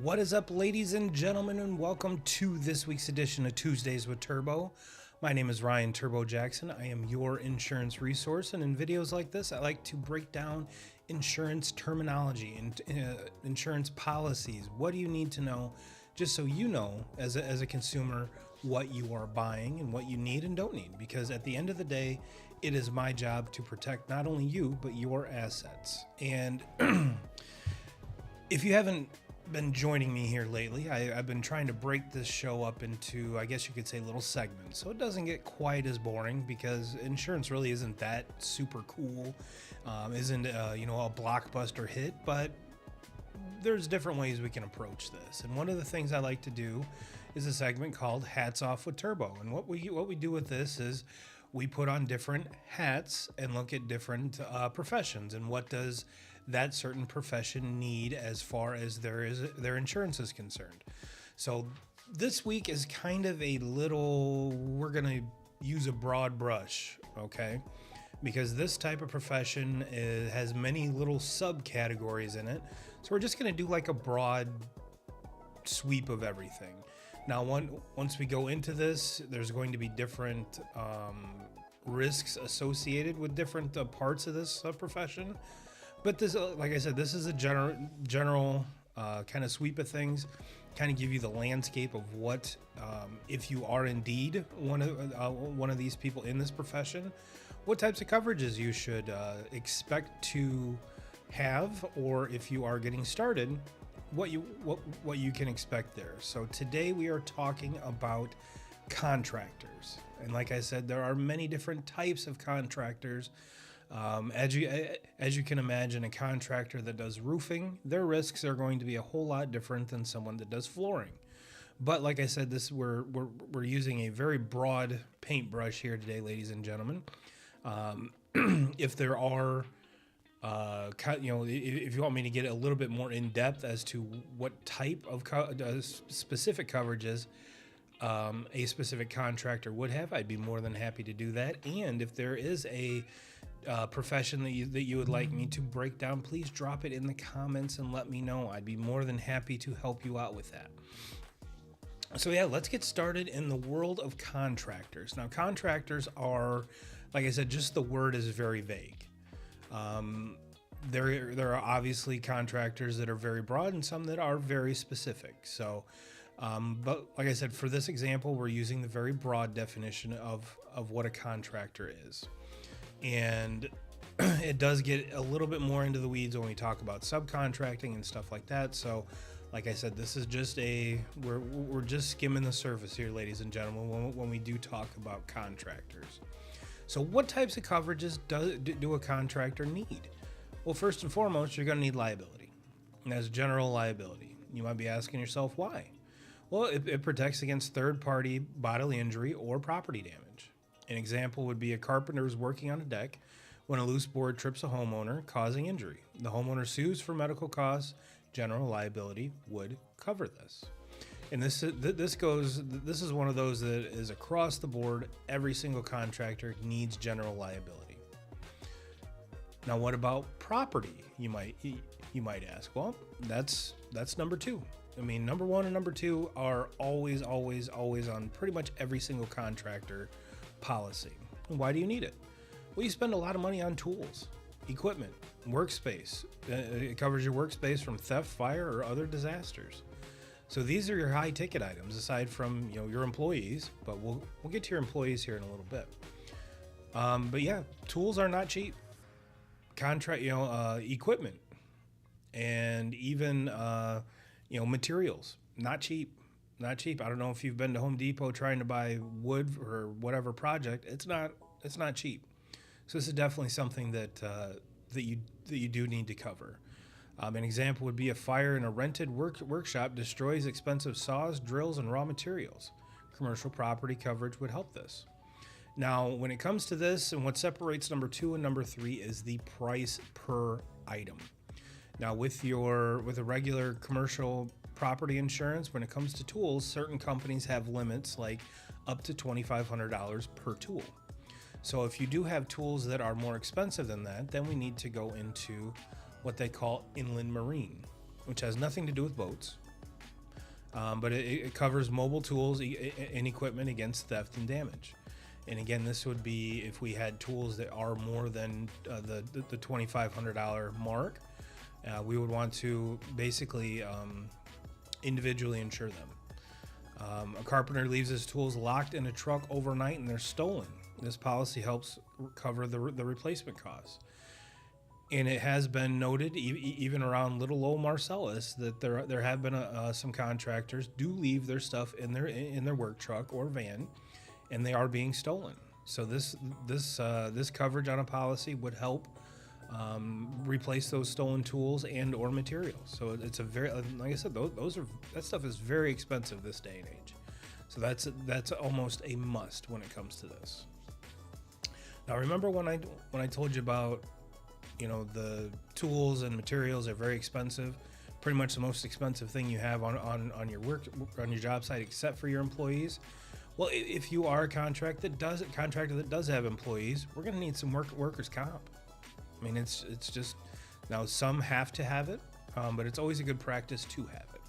What is up, ladies and gentlemen, and welcome to this week's edition of Tuesdays with Turbo. My name is Ryan Turbo Jackson. I am your insurance resource, and in videos like this, I like to break down insurance terminology and insurance policies. What do you need to know, just so you know, as a consumer, what you are buying and what you need and don't need? Because at the end of the day, it is my job to protect not only you, but your assets. And if you haven't been joining me here lately, I've been trying to break this show up into, I guess you could say, little segments, so it doesn't get quite as boring, because insurance really isn't that super cool, isn't a blockbuster hit, but there's different ways we can approach this. And one of the things I like to do is a segment called Hats Off with Turbo. And what we do with this is we put on different hats and look at different professions, and what does that certain profession need as far as their insurance is concerned. So this week is kind of a little, we're gonna use a broad brush, okay? Because this type of profession has many little subcategories in it. So we're just gonna do like a broad sweep of everything. Now, once we go into this, there's going to be different risks associated with different parts of this profession. But this, like I said, this is a general kind of sweep of things, kind of give you the landscape of what, if you are indeed one of these people in this profession, what types of coverages you should expect to have, or if you are getting started, what you can expect there. So today we are talking about contractors, and like I said, there are many different types of contractors. As you can imagine, a contractor that does roofing, their risks are going to be a whole lot different than someone that does flooring. But like I said, we're using a very broad paintbrush here today, ladies and gentlemen. If there are, if you want me to get a little bit more in depth as to what type of specific coverages a specific contractor would have, I'd be more than happy to do that. And if there is a profession that you would like me to break down, please drop it in the comments and let me know. I'd be more than happy to help you out with that. So yeah, let's get started in the world of contractors. Now, contractors are, like I said, just the word is very vague. There are obviously contractors that are very broad and some that are very specific. So, but like I said, for this example, we're using the very broad definition of what a contractor is. And it does get a little bit more into the weeds when we talk about subcontracting and stuff like that. So like I said, this is just we're just skimming the surface here, ladies and gentlemen, when we do talk about contractors. So what types of coverages do a contractor need? Well, first and foremost, you're going to need liability. And that's general liability. You might be asking yourself, why? Well, it protects against third-party bodily injury or property damage. An example would be a carpenter is working on a deck when a loose board trips a homeowner, causing injury. The homeowner sues for medical costs. General liability would cover this. And this is one of those that is across the board. Every single contractor needs general liability. Now, what about property? You might ask. Well, that's number two. I mean, number one and number two are always on pretty much every single contractor policy. Why do you need it? Well, you spend a lot of money on tools, equipment, workspace. It covers your workspace from theft, fire, or other disasters. So these are your high ticket items, aside from your employees. But we'll get to your employees here in a little bit. But yeah, tools are not cheap. Equipment, and even materials, not cheap. Not cheap. I don't know if you've been to Home Depot trying to buy wood for whatever project. It's not cheap. So this is definitely something that you do need to cover. An example would be a fire in a rented workshop destroys expensive saws, drills, and raw materials. Commercial property coverage would help this. Now, when it comes to this, and what separates number two and number three is the price per item. Now, with a regular commercial property insurance, when it comes to tools, certain companies have limits like up to $2,500 per tool. So if you do have tools that are more expensive than that, then we need to go into what they call inland marine. which has nothing to do with boats. But it covers mobile tools and equipment against theft and damage. And again, this would be if we had tools that are more than the $2,500 mark. We would want to basically individually insure them. A carpenter leaves his tools locked in a truck overnight and they're stolen. This policy helps cover the replacement costs. And it has been noted, even around Little Old Marcellus, that there have been some contractors do leave their stuff in their work truck or van, and they are being stolen. So this coverage on a policy would help replace those stolen tools and or materials. So it's a very, like I said, that stuff is very expensive this day and age. So that's almost a must when it comes to this. Now remember when I told you about, the tools and materials are very expensive, pretty much the most expensive thing you have on your job site except for your employees. Well, if you are a contractor that does have employees, we're going to need some workers' comp. I mean, it's just, now some have to have it, but it's always a good practice to have it.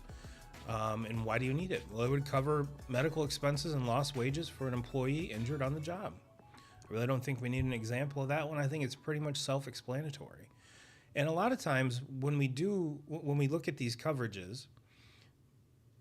And why do you need it? Well, it would cover medical expenses and lost wages for an employee injured on the job. I really don't think we need an example of that one. I think it's pretty much self-explanatory. And a lot of times when we look at these coverages,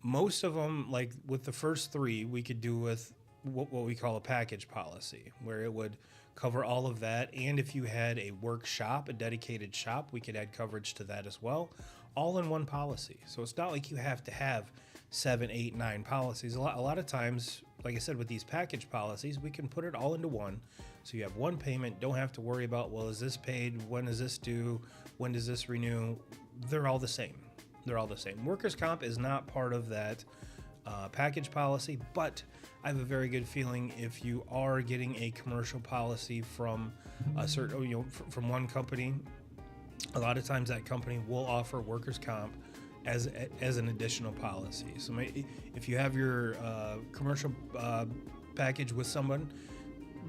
most of them, like with the first three, we could do with what we call a package policy, where it would cover all of that. And if you had a workshop, a dedicated shop, we could add coverage to that as well, all in one policy. So it's not like you have to have 7, 8, 9 policies. A lot of times, like I said, with these package policies, we can put it all into one. So you have one payment, don't have to worry about, well, is this paid? When is this due? When does this renew? They're all the same. They're all the same. Workers' comp is not part of that package policy, but I have a very good feeling if you are getting a commercial policy from a certain, from one company, a lot of times that company will offer workers' comp as an additional policy. So if you have your commercial package with someone,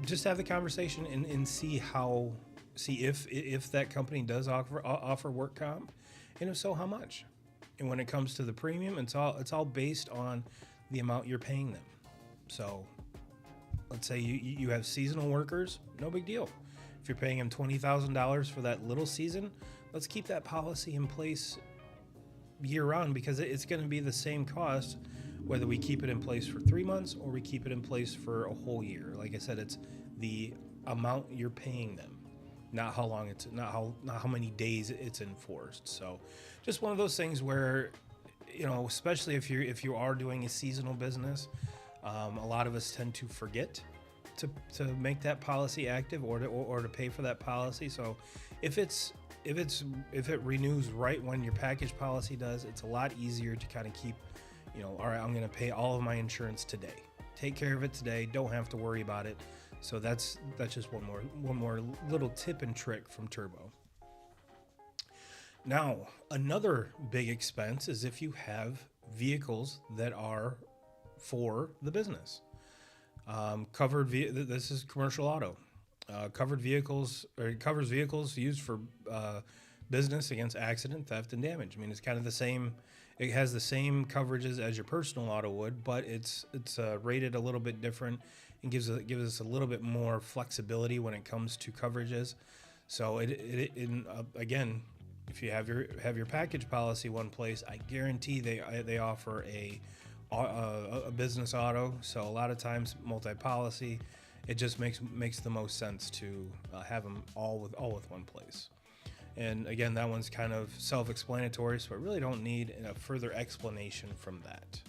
just have the conversation and see if that company does offer work comp, and if so, how much. And when it comes to the premium, it's all based on the amount you're paying them. So let's say you have seasonal workers, no big deal. If you're paying them $20,000 for that little season, let's keep that policy in place year round, because it's going to be the same cost whether we keep it in place for 3 months or we keep it in place for a whole year. Like I said, it's the amount you're paying them, not how long not how many days it's enforced. So just one of those things where, especially if you are doing a seasonal business, a lot of us tend to forget to make that policy active or to pay for that policy. So if it renews right when your package policy does, it's a lot easier to kind of keep, all right, I'm going to pay all of my insurance today. Take care of it today. Don't have to worry about it. So that's just one more little tip and trick from Turbo. Now, another big expense is if you have vehicles that are for the business. This is commercial auto. Covered vehicles, or it covers vehicles used for business against accident, theft, and damage. I mean, it's kind of the same. It has the same coverages as your personal auto would, but it's rated a little bit different and gives us a little bit more flexibility when it comes to coverages. So again, if you have your package policy one place, I guarantee they offer a business auto. So a lot of times multi-policy, it just makes the most sense to have them all with one place. And again, that one's kind of self-explanatory, so I really don't need a further explanation from that.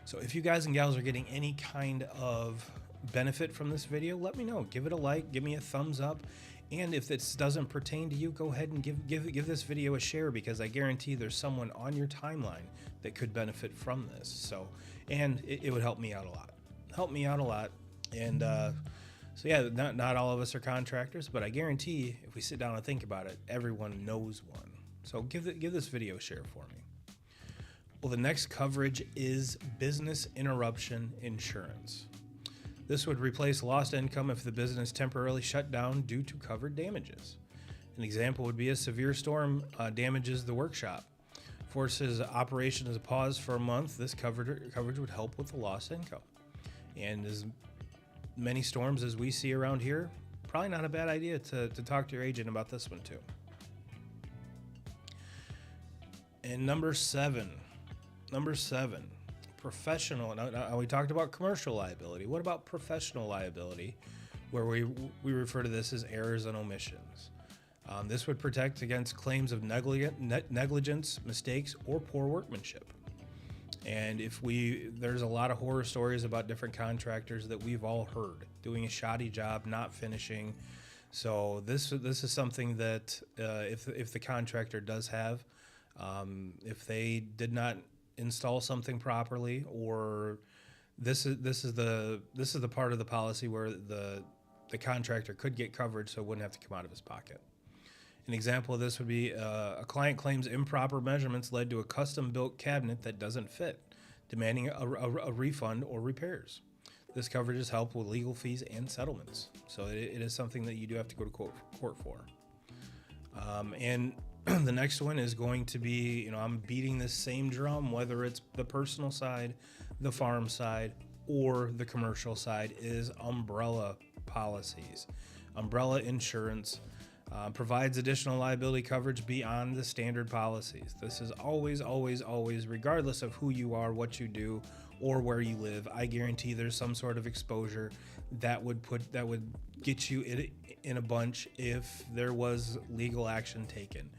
So if you guys and gals are getting any kind of benefit from this video, let me know. Give it a like, give me a thumbs up. And if this doesn't pertain to you, go ahead and give this video a share, because I guarantee there's someone on your timeline that could benefit from this. So, and it would help me out a lot. And so yeah, not all of us are contractors, but I guarantee if we sit down and think about it, everyone knows one. So give this video a share for me. Well, the next coverage is business interruption insurance. This would replace lost income if the business temporarily shut down due to covered damages. An example would be a severe storm damages the workshop, forces operation to pause for a month. This coverage would help with the lost income. And as many storms as we see around here, probably not a bad idea to talk to your agent about this one too. And number seven, professional. Now we talked about commercial liability. What about professional liability, where we refer to this as errors and omissions? This would protect against claims of negligence, mistakes, or poor workmanship. And there's a lot of horror stories about different contractors that we've all heard doing a shoddy job, not finishing. So this is something that if the contractor does have, if they did not install something properly, or this is the part of the policy where the contractor could get coverage, so it wouldn't have to come out of his pocket. An example of this would be a client claims improper measurements led to a custom-built cabinet that doesn't fit, demanding a refund or repairs. This coverage is help with legal fees and settlements. So it is something that you do have to go to court for. And the next one is going to be, I'm beating this same drum, whether it's the personal side, the farm side, or the commercial side, is umbrella policies. Umbrella insurance provides additional liability coverage beyond the standard policies. This is always, regardless of who you are, what you do, or where you live. I guarantee there's some sort of exposure that would get you in a bunch if there was legal action taken.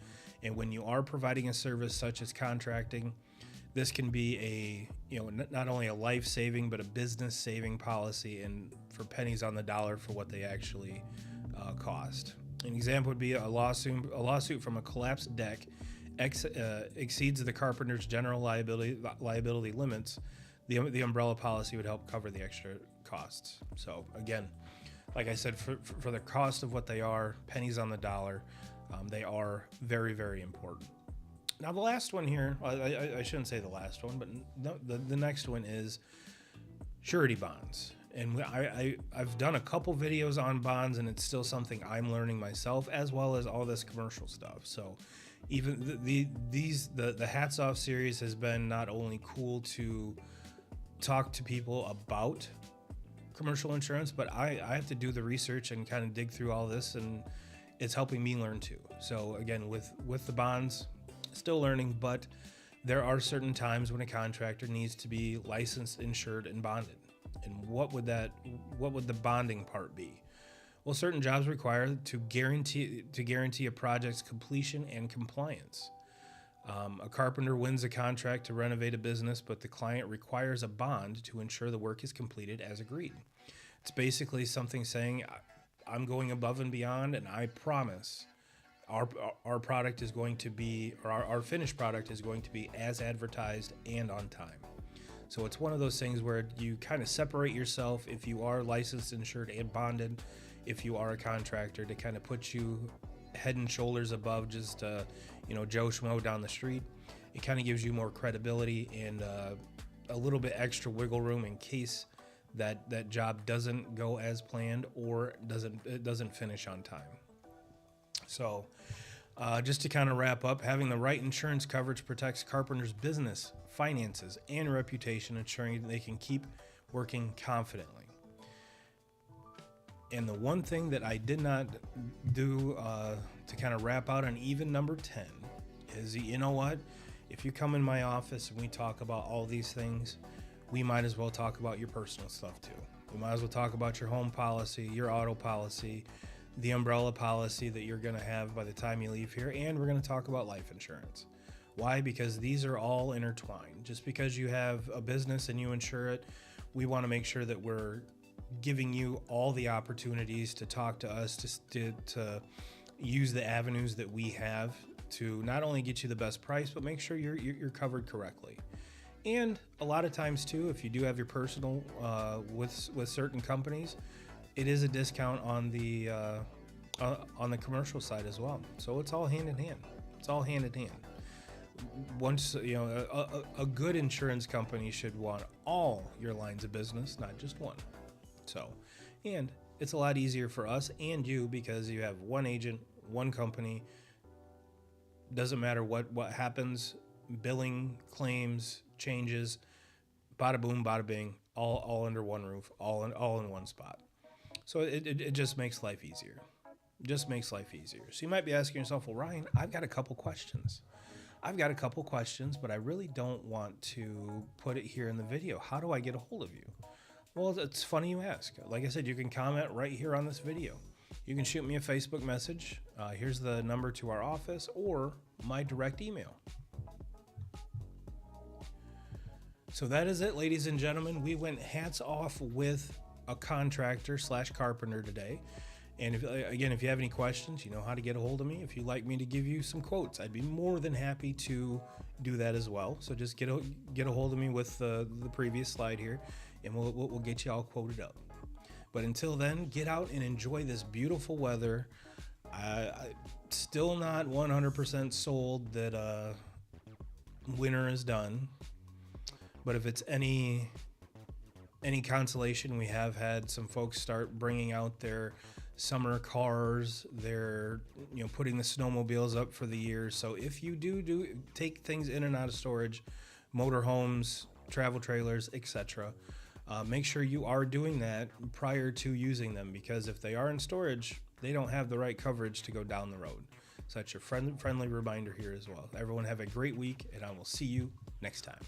And when you are providing a service such as contracting, this can be not only a life-saving but a business-saving policy, and for pennies on the dollar for what they actually cost. An example would be a lawsuit from a collapsed deck exceeds the carpenter's general liability limits. The umbrella policy would help cover the extra costs. So again, like I said, for the cost of what they are, pennies on the dollar, they are very, very important. Now the last one here, I shouldn't say the last one, but the next one is surety bonds. And I've done a couple videos on bonds, and it's still something I'm learning myself, as well as all this commercial stuff. So even the Hats Off series has been not only cool to talk to people about commercial insurance, but I have to do the research and kind of dig through all this, and it's helping me learn too. So again, with the bonds, still learning, but there are certain times when a contractor needs to be licensed, insured, and bonded. And what would the bonding part be? Well, certain jobs require to guarantee a project's completion and compliance. A carpenter wins a contract to renovate a business, but the client requires a bond to ensure the work is completed as agreed. It's basically something saying, I'm going above and beyond, and I promise our product is going to be, or our finished product is going to be as advertised and on time. So it's one of those things where you kind of separate yourself, if you are licensed, insured, and bonded, if you are a contractor, to kind of put you head and shoulders above just Joe Schmo down the street. It kind of gives you more credibility and a little bit extra wiggle room in case that job doesn't go as planned or it doesn't finish on time. So just to kind of wrap up, having the right insurance coverage protects carpenters' business, finances, and reputation, ensuring they can keep working confidently. And the one thing that I did not do to kind of wrap out on even number 10 is, you know what? If you come in my office and we talk about all these things, we might as well talk about your personal stuff too. We might as well talk about your home policy, your auto policy, the umbrella policy that you're going to have by the time you leave here, and we're going to talk about life insurance. Why? Because these are all intertwined. Just because you have a business and you insure it, we want to make sure that we're giving you all the opportunities to talk to us, to use the avenues that we have to not only get you the best price, but make sure you're covered correctly. And a lot of times too, if you do have your personal with certain companies, it is a discount on the commercial side as well. So it's all hand in hand. It's all hand in hand. Once a good insurance company should want all your lines of business, not just one. So, and it's a lot easier for us and you because you have one agent, one company. Doesn't matter what happens, billing, claims, changes, bada boom, bada bing, all under one roof, all in one spot. So it just makes life easier. Just makes life easier. So you might be asking yourself, well, Ryan, I've got a couple questions. But I really don't want to put it here in the video. How do I get a hold of you? Well, it's funny you ask. Like I said, you can comment right here on this video. You can shoot me a Facebook message. Here's the number to our office or my direct email. So that is it, ladies and gentlemen. We went hats off with a contractor / carpenter today. And if you have any questions, you know how to get a hold of me. If you'd like me to give you some quotes, I'd be more than happy to do that as well. So just get a hold of me with the previous slide here, and we'll get you all quoted up. But until then, get out and enjoy this beautiful weather. I still not 100% sold that winter is done, but if it's any consolation, we have had some folks start bringing out their summer cars. They're putting the snowmobiles up for the year. So if you do take things in and out of storage, motorhomes, travel trailers, etc., make sure you are doing that prior to using them, because if they are in storage, they don't have the right coverage to go down the road. So that's your friendly reminder here as well. Everyone have a great week, and I will see you next time.